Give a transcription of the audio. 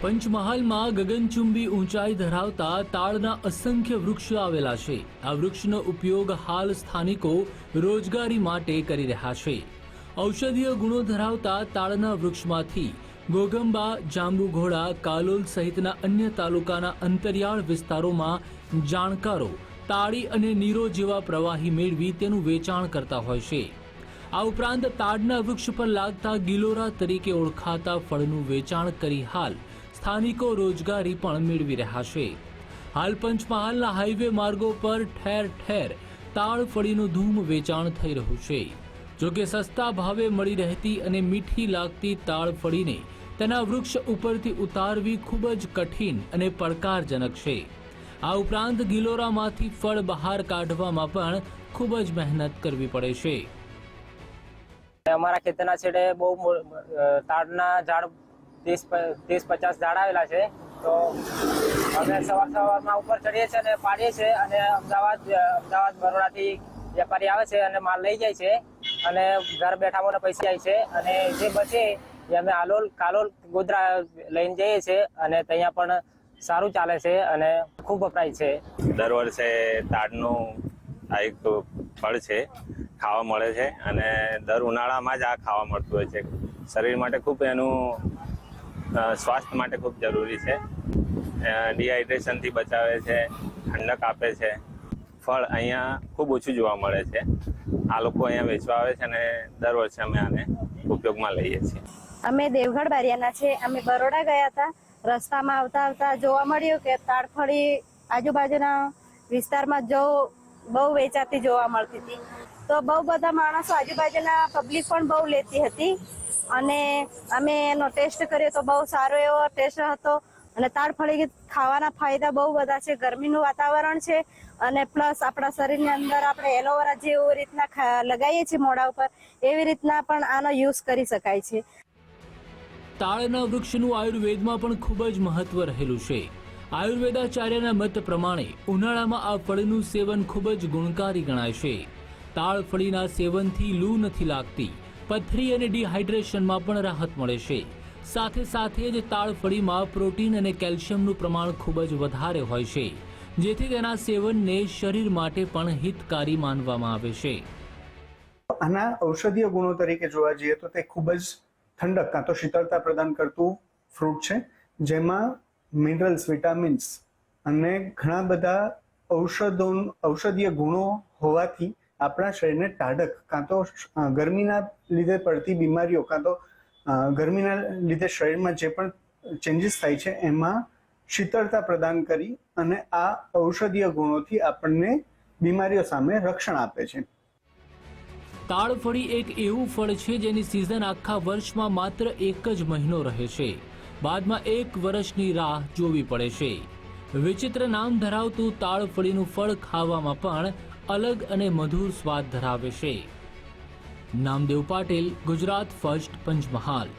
પંચમહાલમાં ગગનચુંબી ઊંચાઈ ધરાવતા તાળના અસંખ્ય વૃક્ષો આવેલા છે। આ વૃક્ષનો ઉપયોગ હાલ સ્થાનિકો રોજગારી માટે કરી રહ્યા છે। ઔષધીય ગુણો ધરાવતા તાળના વૃક્ષમાંથી ઘોગંબા, જાંબુઘોડા, કાલોલ સહિતના અન્ય તાલુકાના અંતરિયાળ વિસ્તારોમાં જાણકારો તાળી અને નીરો જેવા પ્રવાહી મેળવી તેનું વેચાણ કરતા હોય છે। આ ઉપરાંત તાડના વૃક્ષ પર લાગતા ગિલોરા તરીકે ઓળખાતા ફળનું વેચાણ કરી હાલ સ્થાનિકો રોજગારી પણ મેળવી રહ્યા છે। હાલ પંચમહાલના હાઈવે માર્ગો પર ઠેર ઠેર તાળ ફળીનું ધૂમ વેચાણ થઈ રહ્યું છે। જો કે સસ્તા ભાવે મળી રહેતી અને મીઠી લાગતી તાળ ફળીને તેના વૃક્ષ ઉપરથી ઉતારવી ખૂબ જ કઠિન અને પડકારજનક છે। આ ઉપરાંત ગિલોરામાંથી ફળ બહાર કાઢવામાં પણ ખૂબ જ મહેનત કરવી પડે છે। અમારા ખેતરના છેડે બહુ તાડના ઝાડ 30-50 ઝાડ આવેલા છે। તો અમે સવારમાં ઉપર ચડીએ છીએ અને પાડીએ છીએ અને અમદાવાદ બરોડાથી વેપારી આવે છે અને માલ લઈ જાય છે અને ઘર બેઠા મને પૈસા જાય છે અને જે બચે એ અમે કાલોલ ગોધરા લઈને જઈએ છીએ અને ત્યાં પણ સારું ચાલે છે અને ખૂબ વપરાય છે। દર વર્ષે તાડનું આ એક ફળ છે, ખાવા મળે છે અને દર ઉનાળામાં જ આ ખાવા મળતું હોય છે। શરીર માટે ખૂબ એનું સ્વાસ્થ્ય માટે ખૂબ જરૂરી છે। ડિહાઇડ્રેશનથી બચાવે છે, ઠંડક આપે છે। ફળ અહીંયા ખૂબ ઓછું જોવા મળે છે। આ લોકો અહીંયા વેચવા આવે છે અને દર વર્ષે અમે આને ઉપયોગમાં લઈએ છીએ। અમે દેવગઢ બારિયાના છે। અમે બરોડા ગયા હતા, રસ્તામાં આવતા આવતા જોવા મળ્યું કે તાડફળી આજુબાજુના વિસ્તારમાં બહુ વેચાતી જોવા મળતી હતી। તો બહુ બધા માણસો આજુબાજુના પબ્લિક પણ બહુ લેતી હતી અને અમે એનો ટેસ્ટ કર્યો તો બહુ સારો એવો ટેસ્ટ હતો અને તાડફળી ખાવાના ફાયદા બહુ બધા છે। ગરમીનું વાતાવરણ છે અને પ્લસ આપણા શરીરની અંદર આપણે એલોવેરા જેવી રીતના લગાવીએ છીએ મોઢા ઉપર, એવી રીતના પણ આનો યુઝ કરી શકાય છે। તાળના વૃક્ષનું આયુર્વેદમાં પણ ખૂબ જ મહત્વ રહેલું છે। આયુર્વેદાચાર્યના મત પ્રમાણે ઉનાળામાં આ ફળનું સેવન ખૂબ જ ગુણકારી ગણાય છે। તાળ ફળીના સેવનથી લૂ નથી લાગતી, પથરી અને ડિહાઇડ્રેશનમાં પણ રાહત મળે છે। સાથે સાથે જ તાળ ફળીમાં પ્રોટીન અને કેલ્શિયમનું પ્રમાણ ખૂબ જ વધારે હોય છે, જેથી તેના સેવનને શરીર માટે પણ હિતકારી માનવામાં આવે છે। આના ઔષધીય ગુણો તરીકે જોવા જઈએ તો તે ખૂબ જ ઠંડક કાં તો શીતળતા પ્રદાન કરતું ફ્રૂટ છે, જેમાં મિનરલ્સ, વિટામિન્સ અને ઘણા બધા ઔષધીય ગુણો હોવાથી આપણા શરીરને ટાઢક કાં તો ગરમીના લીધે પડતી બીમારીઓ કાં તો ગરમીના લીધે શરીરમાં જે પણ ચેન્જીસ થાય છે એમાં શીતળતા પ્રદાન કરી અને આ ઔષધીય ગુણોથી આપણને બીમારીઓ સામે રક્ષણ આપે છે। તાળફળી એક એવું ફળ છે જેની સિઝન આખા વર્ષમાં માત્ર એક જ મહિનો રહે છે, બાદમાં એક વર્ષની રાહ જોવી પડે છે। વિચિત્ર નામ ધરાવતું તાળફળીનું ફળ ખાવામાં પણ અલગ અને મધુર સ્વાદ ધરાવે છે। નામદેવ પાટીલ, ગુજરાત ફર્સ્ટ, પંચમહાલ।